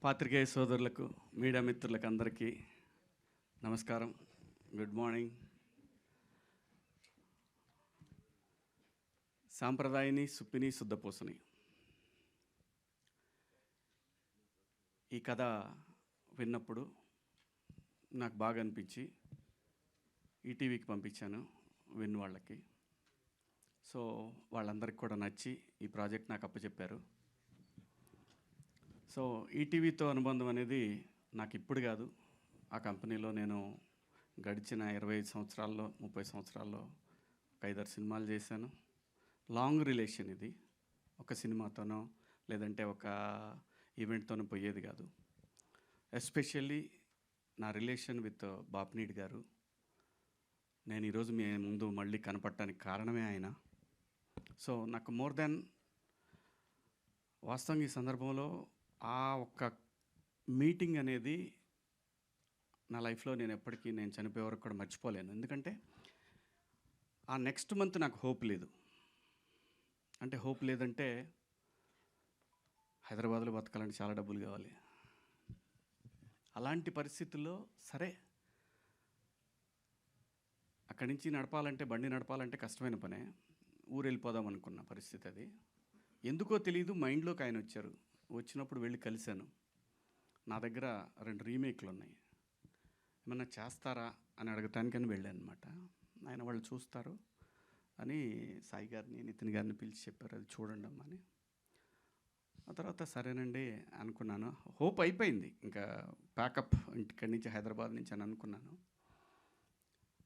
పాత్రికేయ సోదరులకు, మీడియా మిత్రులకు అందరికీ నమస్కారం. Good morning. సాంప్రదాయని సుప్పిని శుద్ధపూసని ఈ కథ విన్నప్పుడు నాకు బాగా అనిపించి ఈటీవీకి పంపించాను విన్ వాళ్ళకి. సో వాళ్ళందరికీ కూడా నచ్చి ఈ ప్రాజెక్ట్ నాకు అప్పచెప్పారు. సో ఈటీవీతో అనుబంధం అనేది నాకు ఇప్పుడు కాదు, ఆ కంపెనీలో నేను గడిచిన 25 సంవత్సరాల్లో 30 సంవత్సరాల్లో ఒక 5-6 సినిమాలు చేశాను. లాంగ్ రిలేషన్ ఇది. ఒక సినిమాతోనో లేదంటే ఒక ఈవెంట్తోనో పోయేది కాదు. ఎస్పెషల్లీ నా రిలేషన్ విత్ బాపినీడి గారు. నేను ఈరోజు మీ ముందు మళ్ళీ కనపడటానికి కారణమే ఆయన. సో నాకు మోర్ దెన్ వాస్తవంగా ఈ సందర్భంలో ఆ ఒక్క మీటింగ్ అనేది నా లైఫ్లో నేను ఎప్పటికీ నేను చనిపోయే వరకు కూడా మర్చిపోలేను. ఎందుకంటే ఆ నెక్స్ట్ మంత్ నాకు హోప్ లేదు. అంటే హోప్ లేదంటే హైదరాబాద్లో బతకాలంటే చాలా డబ్బులు కావాలి. అలాంటి పరిస్థితుల్లో సరే అక్కడి నుంచి నడపాలంటే, బండి నడపాలంటే కష్టమైన పనే. ఊరు వెళ్ళిపోదాం అనుకున్న పరిస్థితి అది. ఎందుకో తెలియదు, మైండ్లోకి ఆయన వచ్చారు. వచ్చినప్పుడు వెళ్ళి కలిశాను. నా దగ్గర 2 రీమేక్లు ఉన్నాయి, ఏమన్నా చేస్తారా అని అడగటానికని వెళ్ళాను అనమాట. ఆయన వాళ్ళు చూస్తారు అని సాయి గారిని, నితిన్ గారిని పిలిచి చెప్పారు, అది చూడండి అమ్మా అని. ఆ తర్వాత సరేనండి అనుకున్నాను. హోప్ అయిపోయింది, ఇంకా ప్యాకప్ ఇంటిక్కడి నుంచి హైదరాబాద్ నుంచి అని అనుకున్నాను.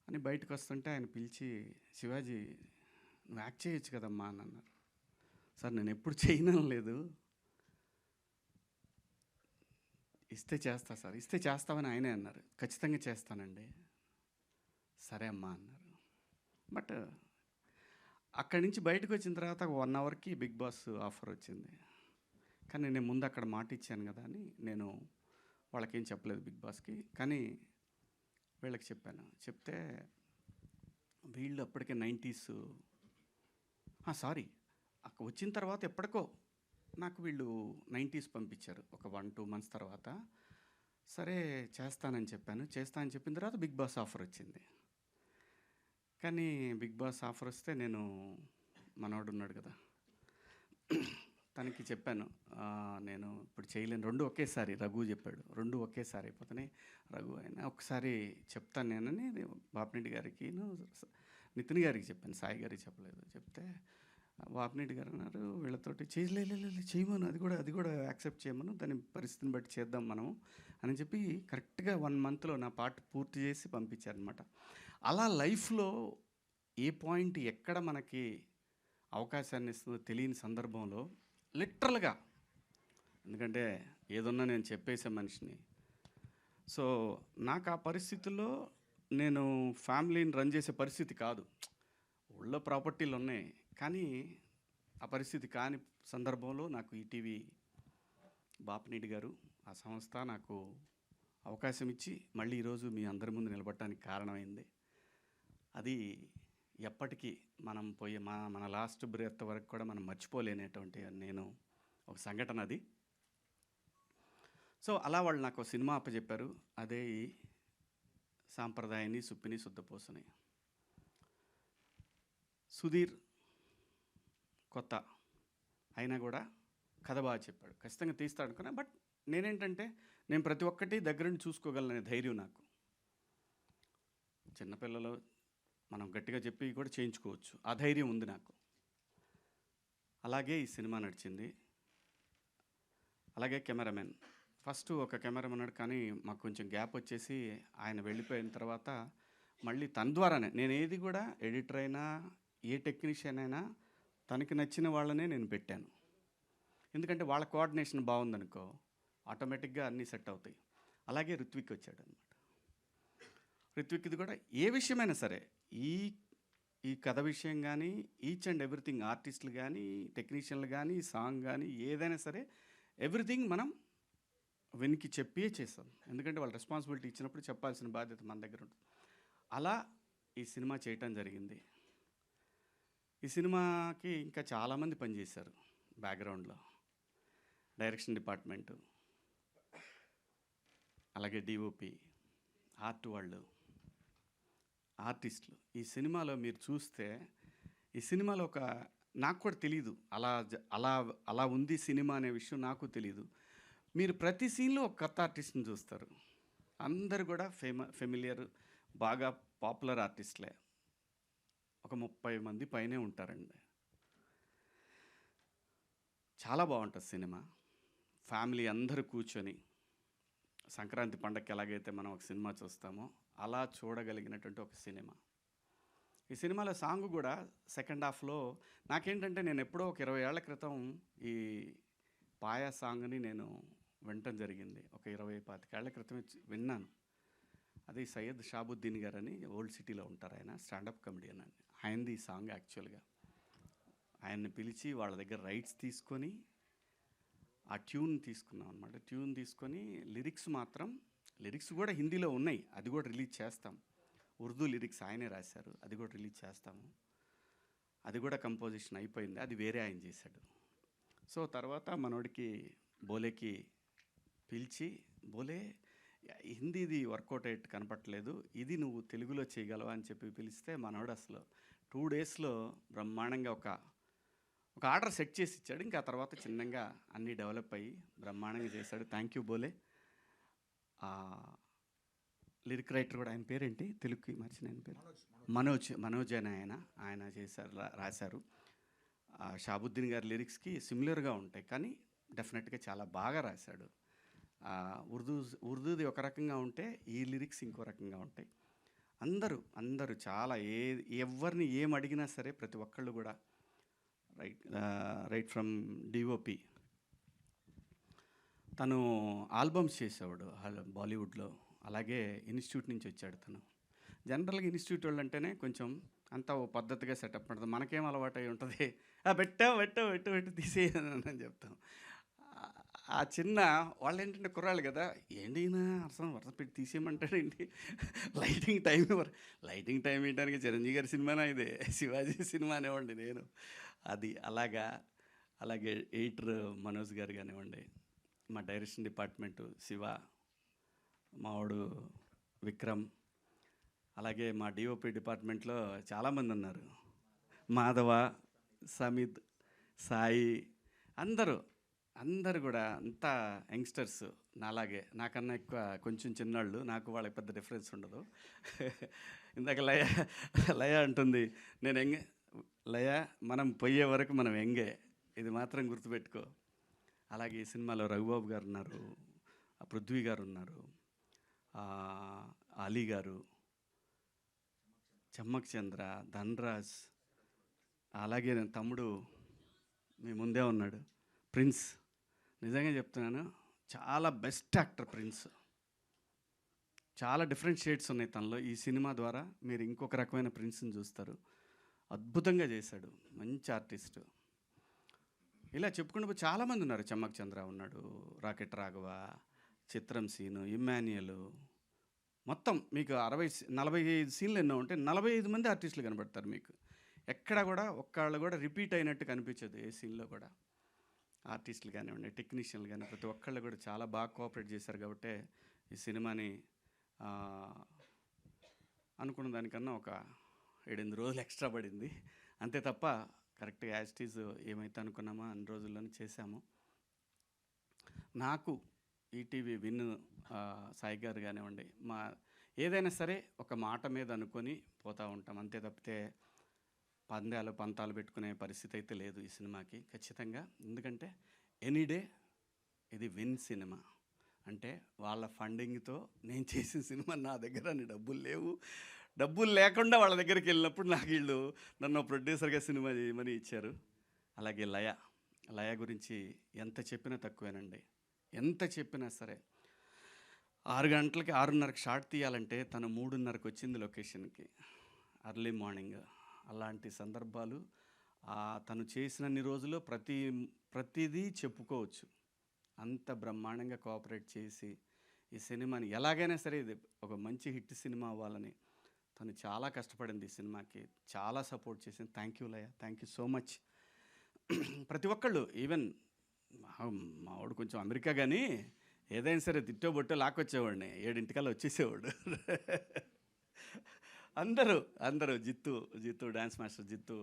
అని బయటకు వస్తుంటే ఆయన పిలిచి, శివాజీ నువ్వు యాక్ట్ చేయొచ్చు కదమ్మా అని అన్నారు. సార్ నేను ఎప్పుడు చేయడం లేదు, ఇస్తే చేస్తా సార్. ఇస్తే చేస్తామని ఆయనే అన్నారు. ఖచ్చితంగా చేస్తానండి. సరే అమ్మా అన్నారు. బట్ అక్కడి నుంచి బయటకు వచ్చిన తర్వాత 1 అవర్కి బిగ్ బాస్ ఆఫర్ వచ్చింది. కానీ నేను ముందు అక్కడ మాట ఇచ్చాను కదా అని నేను వాళ్ళకేం చెప్పలేదు బిగ్ బాస్కి. కానీ వీళ్ళకి చెప్పాను. చెప్తే వీళ్ళు అప్పటికే 90s సారీ అక్కడ వచ్చిన తర్వాత ఎప్పటికో నాకు వీళ్ళు 90s పంపించారు ఒక 1-2 months తర్వాత. సరే చేస్తానని చెప్పాను. చేస్తా అని చెప్పిన తర్వాత బిగ్ బాస్ ఆఫర్ వచ్చింది. కానీ బిగ్ బాస్ ఆఫర్ వస్తే నేను, మనోడు ఉన్నాడు కదా, తనకి చెప్పాను నేను ఇప్పుడు చేయలేను, 2 ఒకేసారి. రఘు చెప్పాడు 2 ఒకేసారి అయిపోతున్నాయి. రఘు అయినా ఒకసారి చెప్తాను నేనని బాపినీడి గారికి, నితిన్ గారికి చెప్పాను, సాయి గారికి చెప్పలేదు. చెప్తే బాపినీడి గారు అన్నారు వీళ్ళతోటి చేయమను, అది కూడా యాక్సెప్ట్ చేయమను, దాని పరిస్థితిని బట్టి చేద్దాం మనం అని చెప్పి కరెక్ట్గా 1 monthలో నా పార్ట్ పూర్తి చేసి పంపించారనమాట. అలా లైఫ్లో ఏ పాయింట్ ఎక్కడ మనకి అవకాశాన్ని ఇస్తుందో తెలియని సందర్భంలో లిటరల్గా, ఎందుకంటే ఏదన్నా నేను చెప్పేసే మనిషిని. సో నాకు ఆ పరిస్థితుల్లో నేను ఫ్యామిలీని రన్ చేసే పరిస్థితి కాదు. ఊళ్ళో ప్రాపర్టీలు ఉన్నాయి, కానీ ఆ పరిస్థితి కాని సందర్భంలో నాకు ఈటీవీ బాపినీడి గారు, ఆ సంస్థ నాకు అవకాశం ఇచ్చి మళ్ళీ ఈరోజు మీ అందరి ముందు నిలబడటానికి కారణమైంది. అది ఎప్పటికీ మనం పోయే మన లాస్ట్ బ్రెత్ వరకు కూడా మనం మర్చిపోలేనటువంటి నేను ఒక సంఘటన అది. సో అలా వాళ్ళు నాకు సినిమా అప్పచెప్పారు. అదే ఈ సాంప్రదాయని సుప్పిని శుద్ధపూసని. సుధీర్ కొత్త అయినా కూడా కథ బాగా చెప్పాడు, ఖచ్చితంగా తీస్తాడు అనుకున్నా. బట్ నేనేంటంటే నేను ప్రతి ఒక్కటి దగ్గరుండి చూసుకోగలనే ధైర్యం నాకు. చిన్నపిల్లలు మనం గట్టిగా చెప్పి కూడా చేయించుకోవచ్చు, ఆ ధైర్యం ఉంది నాకు. అలాగే ఈ సినిమా నడిచింది. అలాగే కెమెరామెన్, ఫస్ట్ ఒక కెమెరామెన్ ఉన్నాడు, కానీ మాకు కొంచెం గ్యాప్ వచ్చేసి ఆయన వెళ్ళిపోయిన తర్వాత మళ్ళీ తన ద్వారానే నేను ఏది కూడా, ఎడిటర్ అయినా ఏ టెక్నీషియన్ అయినా తనకి నచ్చిన వాళ్ళనే నేను పెట్టాను. ఎందుకంటే వాళ్ళ కోఆర్డినేషన్ బాగుందనుకో ఆటోమేటిక్గా అన్నీ సెట్ అవుతాయి. అలాగే రిత్విక్ వచ్చాడు అనమాట. రిత్విక్ది కూడా ఏ విషయమైనా సరే, ఈ కథ విషయం కానీ, ఈచ్ అండ్ ఎవ్రీథింగ్, ఆర్టిస్టులు కానీ, టెక్నీషియన్లు కానీ, సాంగ్ కానీ, ఏదైనా సరే ఎవ్రీథింగ్ మనం వెనికి చెప్పే చేస్తాం. ఎందుకంటే వాళ్ళు రెస్పాన్సిబిలిటీ ఇచ్చినప్పుడు చెప్పాల్సిన బాధ్యత మన దగ్గర ఉంటుంది. అలా ఈ సినిమా చేయటం జరిగింది. ఈ సినిమాకి ఇంకా చాలామంది పనిచేశారు బ్యాక్గ్రౌండ్లో. డైరెక్షన్ డిపార్ట్మెంటు, అలాగే డిఓపి, ఆర్ట్ వాళ్ళు, ఆర్టిస్టులు. ఈ సినిమాలో మీరు చూస్తే ఈ సినిమాలో నాకు కూడా తెలీదు అలా అలా ఉంది సినిమా అనే విషయం నాకు తెలీదు. మీరు ప్రతి సీన్లో ఒక కొత్త ఆర్టిస్ట్ని చూస్తారు. అందరు కూడా ఫెమిలియర్, బాగా పాపులర్ ఆర్టిస్టులే. ఒక 30 మంది పైనే ఉంటారండి. చాలా బాగుంటుంది సినిమా. ఫ్యామిలీ అందరూ కూర్చొని సంక్రాంతి పండగకి ఎలాగైతే మనం ఒక సినిమా చూస్తామో అలా చూడగలిగినటువంటి ఒక సినిమా. ఈ సినిమాలో సాంగ్ కూడా సెకండ్ హాఫ్లో నాకేంటంటే, నేను ఎప్పుడో ఒక 20 ఏళ్ల క్రితం ఈ పాయా సాంగ్ని నేను వినటం జరిగింది. ఒక 20-25 ఏళ్ల క్రితమే విన్నాను. అది సయ్యద్ షాబుద్దీన్ గారు అని ఓల్డ్ సిటీలో ఉంటారు. ఆయన స్టాండప్ కమెడియన్ అని. ఆయనది ఈ సాంగ్ యాక్చువల్గా. ఆయన్ని పిలిచి వాళ్ళ దగ్గర రైట్స్ తీసుకొని ఆ ట్యూన్ తీసుకున్నాం అనమాట. ట్యూన్ తీసుకొని లిరిక్స్ కూడా హిందీలో ఉన్నాయి, అది కూడా రిలీజ్ చేస్తాం. ఉర్దూ లిరిక్స్ ఆయనే రాశారు, అది కూడా రిలీజ్ చేస్తాము. అది కూడా కంపోజిషన్ అయిపోయింది, అది వేరే ఆయన చేశాడు. సో తర్వాత మనోడికి బోలేకి పిలిచి, బోలే హిందీది వర్కౌట్ అయ్యేట్టు కనపట్లేదు, ఇది నువ్వు తెలుగులో చేయగలవా అని చెప్పి పిలిస్తే మనోడు అసలు 2 డేస్లో బ్రహ్మాండంగా ఒక ఆర్డర్ సెట్ చేసి ఇచ్చాడు. ఇంకా ఆ తర్వాత చిన్నగా అన్నీ డెవలప్ అయ్యి బ్రహ్మాండంగా చేశాడు. థ్యాంక్ యూ బోలే. లిరిక్ రైటర్ కూడా, ఆయన పేరేంటి తెలుగుకి మర్చిన ఆయన పేరు, మనోజ్ అని ఆయన చేశారు, రాశారు. షాబుద్దీన్ గారి లిరిక్స్కి సిమిలర్గా ఉంటాయి, కానీ డెఫినెట్గా చాలా బాగా రాశాడు. ఉర్దూది ఒక రకంగా ఉంటే ఈ లిరిక్స్ ఇంకో రకంగా ఉంటాయి. అందరూ చాలా ఎవరిని ఏం అడిగినా సరే ప్రతి ఒక్కళ్ళు కూడా రైట్ ఫ్రమ్ డిఓపి, తను ఆల్బమ్స్ చేసేవాడు బాలీవుడ్లో. అలాగే ఇన్స్టిట్యూట్ నుంచి వచ్చాడు తను. జనరల్గా ఇన్స్టిట్యూట్ వాళ్ళు అంటేనే కొంచెం అంతా ఓ పద్ధతిగా సెటప్ ఉంటుంది. మనకేం అలవాటు అయి ఉంటుంది, పెట్టు తీసేయని చెప్తాం. ఆ చిన్న వాళ్ళు ఏంటంటే కుర్రాళ్ళు కదా, ఏంటి వరుస పెట్టి తీసేయమంటాడేంటి, లైటింగ్ టైం ఇవ్వడానికి చిరంజీవి గారి సినిమానా ఇదే, శివాజీ సినిమా అనేవ్వండి నేను. అది అలాగే ఎడిటర్ మనోజ్ గారు కానివ్వండి, మా డైరెక్షన్ డిపార్ట్మెంటు శివ, మావాడు విక్రమ్, అలాగే మా డిఓపి డిపార్ట్మెంట్లో చాలామంది ఉన్నారు, మాధవ, సమిత్, సాయి, అందరూ కూడా అంతా యంగ్స్టర్స్ నాలాగే, నాకన్నా ఎక్కువ కొంచెం చిన్నాళ్ళు, నాకు వాళ్ళకి పెద్ద డిఫరెన్స్ ఉండదు. ఇందాక లయ అంటుంది, నేను లయ మనం పోయే వరకు మనం ఎంగే, ఇది మాత్రం గుర్తుపెట్టుకో. అలాగే ఈ సినిమాలో రఘుబాబు గారు ఉన్నారు, పృథ్వీ గారు ఉన్నారు, అలీ గారు, చమ్మక్ చంద్ర, ధన్రాజ్, అలాగే నేను తమ్ముడు మీ ముందే ఉన్నాడు ప్రిన్స్. నిజంగా చెప్తున్నాను, చాలా బెస్ట్ యాక్టర్ ప్రిన్స్. చాలా డిఫరెంట్ షేడ్స్ ఉన్నాయి తనలో. ఈ సినిమా ద్వారా మీరు ఇంకొక రకమైన ప్రిన్స్ని చూస్తారు. అద్భుతంగా చేశాడు, మంచి ఆర్టిస్టు. ఇలా చెప్పుకుంటూ చాలామంది ఉన్నారు. చమ్మక్ చంద్ర ఉన్నాడు, రాకెట్ రాఘవ, చిత్రం సీను, ఇమ్మాన్యుయల్, మొత్తం మీకు 45 సీన్లు ఎన్నో ఉంటే 45 మంది ఆర్టిస్టులు కనబడతారు మీకు. ఎక్కడ కూడా ఒక్కళ్ళు కూడా రిపీట్ అయినట్టు కనిపించదు ఏ సీన్లో కూడా. ఆర్టిస్టులు కానివ్వండి, టెక్నీషియన్లు కానీ ప్రతి ఒక్కళ్ళు కూడా చాలా బాగా కోఆపరేట్ చేశారు. కాబట్టి ఈ సినిమాని అనుకున్న దానికన్నా ఒక 7-8 రోజులు ఎక్స్ట్రా పడింది అంతే తప్ప, కరెక్ట్గా యాజ్ ఇట్ ఈజ్ ఏమైతే అనుకున్నామో అన్ని రోజుల్లోనే చేశాము. నాకు ఈటీవీ విన్ సాయి గారు కానివ్వండి, ఏదైనా సరే ఒక మాట మీద అనుకొని పోతూ ఉంటాం అంతే తప్పితే పంతాలు పెట్టుకునే పరిస్థితి అయితే లేదు ఈ సినిమాకి ఖచ్చితంగా. ఎందుకంటే ఎనీడే ఇది విన్ సినిమా అంటే వాళ్ళ ఫండింగ్తో నేను చేసిన సినిమా, నా దగ్గర డబ్బులు లేకుండా వాళ్ళ దగ్గరికి వెళ్ళినప్పుడు నాకు వీళ్ళు నన్ను ప్రొడ్యూసర్గా సినిమా చేయమని ఇచ్చారు. అలాగే లయ గురించి ఎంత చెప్పినా తక్కువేనండి. ఎంత చెప్పినా సరే 6 గంటలకి 6:30కి షాట్ తీయాలంటే తను 3:30కి వచ్చింది లొకేషన్కి, అర్లీ మార్నింగ్. అలాంటి సందర్భాలు తను చేసినన్ని రోజులు ప్రతిదీ చెప్పుకోవచ్చు. అంత బ్రహ్మాండంగా కోఆపరేట్ చేసి ఈ సినిమాని ఎలాగైనా సరే ఇది ఒక మంచి హిట్ సినిమా అవ్వాలని తను చాలా కష్టపడింది. ఈ సినిమాకి చాలా సపోర్ట్ చేసింది. Thank you Laya, thank you so much. ప్రతి ఒక్కళ్ళు, ఈవెన్ మావాడు కొంచెం అమెరికా కానీ ఏదైనా సరే తిట్టో బొట్టో లాక్కొచ్చేవాడిని, 7:00కల్లా వచ్చేసేవాడు. అందరూ జిత్తు డాన్స్ మాస్టర్ జిత్తు,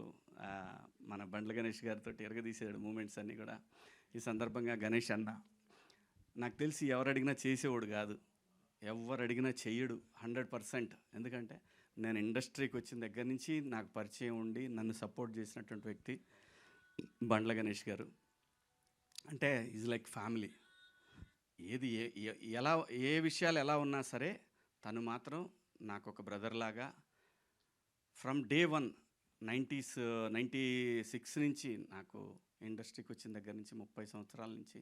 మన బండ్ల గణేష్ గారితో ఎరగదీసాడు మూమెంట్స్ అన్నీ కూడా. ఈ సందర్భంగా గణేష్ అన్న నాకు తెలిసి ఎవరు అడిగినా చేసేవాడు కాదు, ఎవరు అడిగినా చెయ్యడు 100%. ఎందుకంటే నేను ఇండస్ట్రీకి వచ్చిన దగ్గర నుంచి నాకు పరిచయం ఉండి నన్ను సపోర్ట్ చేసినటువంటి వ్యక్తి బండ్ల గణేష్ గారు. అంటే ఈజ్ లైక్ ఫ్యామిలీ. ఏది ఎలా ఏ విషయాలు ఎలా ఉన్నా సరే తను మాత్రం నాకు ఒక బ్రదర్ లాగా ఫ్రమ్ డే 1 96 నుంచి నాకు ఇండస్ట్రీకి వచ్చిన దగ్గర నుంచి 30 సంవత్సరాల నుంచి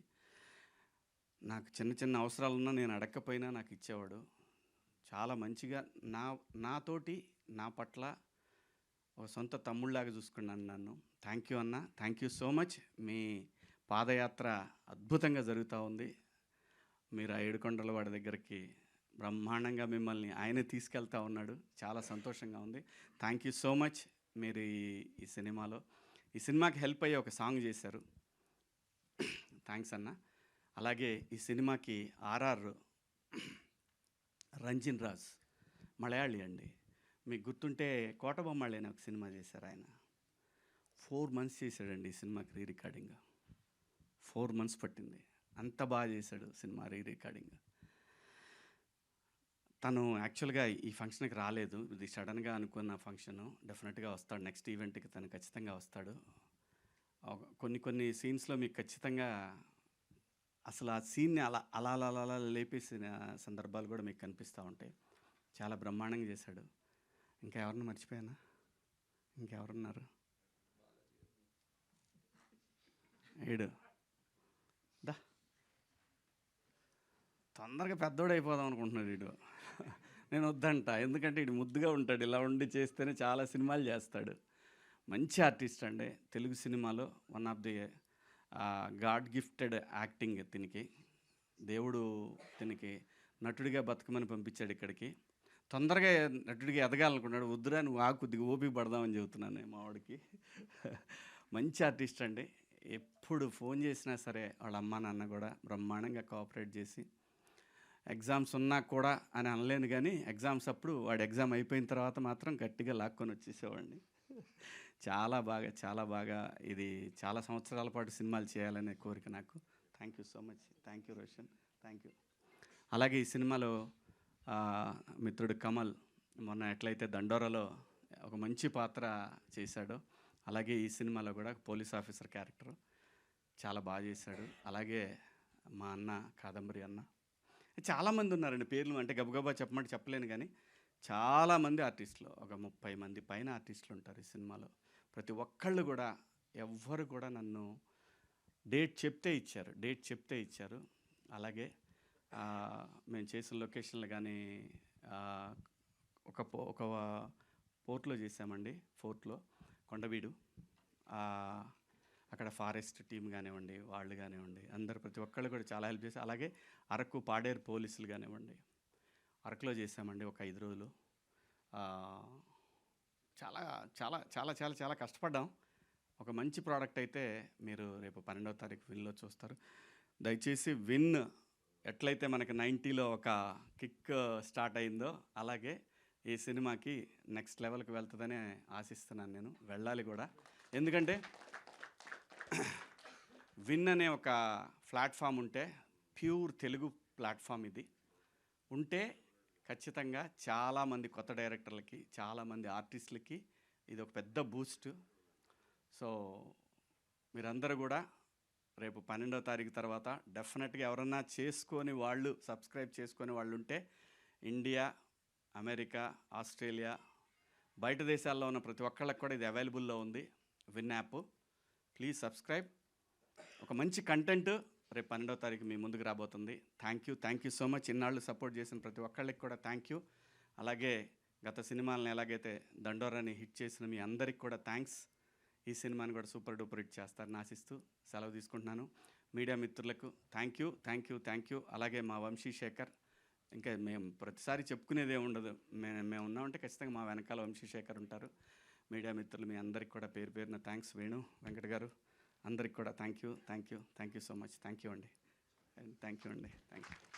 నాకు చిన్న చిన్న అవసరాలున్నా నేను అడగకపోయినా నాకు ఇచ్చేవాడు. చాలా మంచిగా నాతోటి నా పట్ల ఒక సొంత తమ్ముళ్ళలాగా చూసుకున్నాను నన్ను. థ్యాంక్ యూ అన్న, థ్యాంక్ యూ సో మచ్. మీ పాదయాత్ర అద్భుతంగా జరుగుతూ ఉంది. మీరు ఆ ఏడుకొండల వాడి దగ్గరికి బ్రహ్మాండంగా మిమ్మల్ని ఆయనే తీసుకెళ్తా ఉన్నాడు. చాలా సంతోషంగా ఉంది. Thank you so much. మీరు ఈ సినిమాకి హెల్ప్ అయ్యే ఒక సాంగ్ చేశారు. థ్యాంక్స్ అన్న. అలాగే ఈ సినిమాకి ఆర్ఆర్ రంజిన్ రాజ్ మలయాళీ అండి. మీకు గుర్తుంటే కోటబొమ్మాళి అనే ఒక సినిమా చేశారు ఆయన. 4 months చేశాడండి ఈ సినిమాకి రీ రికార్డింగ్. 4 months పట్టింది. అంత బాగా చేశాడు సినిమా రీ రికార్డింగ్. తను యాక్చువల్గా ఈ ఫంక్షన్కి రాలేదు, ఇది సడన్గా అనుకున్న ఫంక్షను. డెఫినెట్గా వస్తాడు, నెక్స్ట్ ఈవెంట్కి తను ఖచ్చితంగా వస్తాడు. కొన్ని సీన్స్లో మీకు ఖచ్చితంగా అసలు ఆ సీన్ని అలా లేపేసిన సందర్భాలు కూడా మీకు కనిపిస్తూ ఉంటాయి. చాలా బ్రహ్మాండంగా చేశాడు. ఇంకా ఎవరిని మర్చిపోయానా? ఇంకెవరున్నారు? ఏడు దా తొందరగా పెద్దోడు అయిపోదాం అనుకుంటున్నాడు వీడు. నేను వద్దంట, ఎందుకంటే వీడు ముద్దుగా ఉంటాడు, ఇలా ఉండి చేస్తేనే చాలా సినిమాలు చేస్తాడు. మంచి ఆర్టిస్ట్ అండి. తెలుగు సినిమాలో one of the God gifted acting. దీనికి దేవుడు దీనికి నటుడిగా బతకమని పంపించాడు ఇక్కడికి. తొందరగా నటుడిగా ఎదగాలనుకున్నాడు. వద్దురా నువ్వు కొద్దిగా ఓపిక పడదామని చెబుతున్నాను నేను మా వాడికి. మంచి ఆర్టిస్ట్ అండి. ఎప్పుడు ఫోన్ చేసినా సరే వాళ్ళ అమ్మ నాన్న కూడా బ్రహ్మాండంగా కోఆపరేట్ చేసి, ఎగ్జామ్స్ ఉన్నా కూడా అని అనలేను కానీ ఎగ్జామ్స్ అప్పుడు వాడు ఎగ్జామ్ అయిపోయిన తర్వాత మాత్రం గట్టిగా లాక్కొని వచ్చేసేవాడిని. చాలా బాగా ఇది చాలా సంవత్సరాల పాటు సినిమాలు చేయాలనే కోరిక నాకు. Thank you so much. Thank you Roshan, thank you. అలాగే ఈ సినిమాలో మిత్రుడు కమల్ మొన్న ఎట్లయితే దండోరాలో ఒక మంచి పాత్ర చేశాడో, అలాగే ఈ సినిమాలో కూడా పోలీస్ ఆఫీసర్ క్యారెక్టర్ చాలా బాగా చేశాడు. అలాగే మా అన్న కాదంబరి అన్న, చాలామంది ఉన్నారండి. పేర్లు అంటే గబగబా చెప్పమంటే చెప్పలేను కానీ చాలామంది ఆర్టిస్టులు, ఒక 30 మంది పైన ఆర్టిస్టులు ఉంటారు ఈ సినిమాలో. ప్రతి ఒక్కళ్ళు కూడా ఎవ్వరు కూడా నన్ను డేట్ చెప్తే ఇచ్చారు. అలాగే మేము చేసిన లొకేషన్లు కానీ ఒక పోర్ట్లో చేసామండి. ఫోర్ట్లో కొండవీడు, అక్కడ ఫారెస్ట్ టీం కానివ్వండి, వాళ్ళు కానివ్వండి, అందరు ప్రతి ఒక్కళ్ళు కూడా చాలా హెల్ప్ చేశారు. అలాగే అరకు పాడేరు పోలీసులు కానివ్వండి, అరకులో చేసామండి ఒక 5 రోజులు. చాలా చాలా చాలా చాలా చాలా కష్టపడ్డాం. ఒక మంచి ప్రోడక్ట్ అయితే మీరు రేపు 12వ తారీఖు విన్లో చూస్తారు. దయచేసి విన్ ఎట్లయితే మనకి 90లో ఒక కిక్ స్టార్ట్ అయిందో అలాగే ఈ సినిమాకి నెక్స్ట్ లెవెల్కి వెళ్తుందని ఆశిస్తున్నాను. నేను వెళ్ళాలి కూడా. ఎందుకంటే విన్ అనే ఒక ప్లాట్ఫామ్ ఉంటే, ప్యూర్ తెలుగు ప్లాట్ఫామ్ ఇది ఉంటే ఖచ్చితంగా చాలామంది కొత్త డైరెక్టర్లకి, చాలామంది ఆర్టిస్టులకి ఇది ఒక పెద్ద బూస్ట్. సో మీరందరూ కూడా రేపు 12వ తారీఖు తర్వాత డెఫినెట్గా ఎవరన్నా సబ్స్క్రైబ్ చేసుకొని వాళ్ళు ఉంటే, ఇండియా, అమెరికా, ఆస్ట్రేలియా, బయట దేశాల్లో ఉన్న ప్రతి ఒక్కళ్ళకి కూడా ఇది అవైలబుల్లో ఉంది, విన్ యాప్. Please subscribe. ఒక మంచి కంటెంట్ రేపు 12వ తారీఖు మీ ముందుకు రాబోతుంది. Thank you so much. ఇన్నాళ్ళు సపోర్ట్ చేసిన ప్రతి ఒక్కళ్ళకి కూడా థ్యాంక్ యూ. అలాగే గత సినిమాలను ఎలాగైతే దండోరాని హిట్ చేసిన మీ అందరికి కూడా థ్యాంక్స్. ఈ సినిమాని కూడా సూపర్ డూపర్ హిట్ చేస్తారని ఆశిస్తూ సెలవు తీసుకుంటున్నాను. మీడియా మిత్రులకు థ్యాంక్ యూ. అలాగే మా వంశీశేఖర్, ఇంకా మేము ప్రతిసారి చెప్పుకునేదే ఉండదు, మేము ఉన్నామంటే ఖచ్చితంగా మా వెనకాల వంశీశేఖర్ ఉంటారు. మీడియా మిత్రులు మీ అందరికి కూడా పేరు పేరున థ్యాంక్స్. వేణు వెంకట గారు అందరికి కూడా thank you so much. Thank you అండి. థ్యాంక్ యూ అండి. Thank you.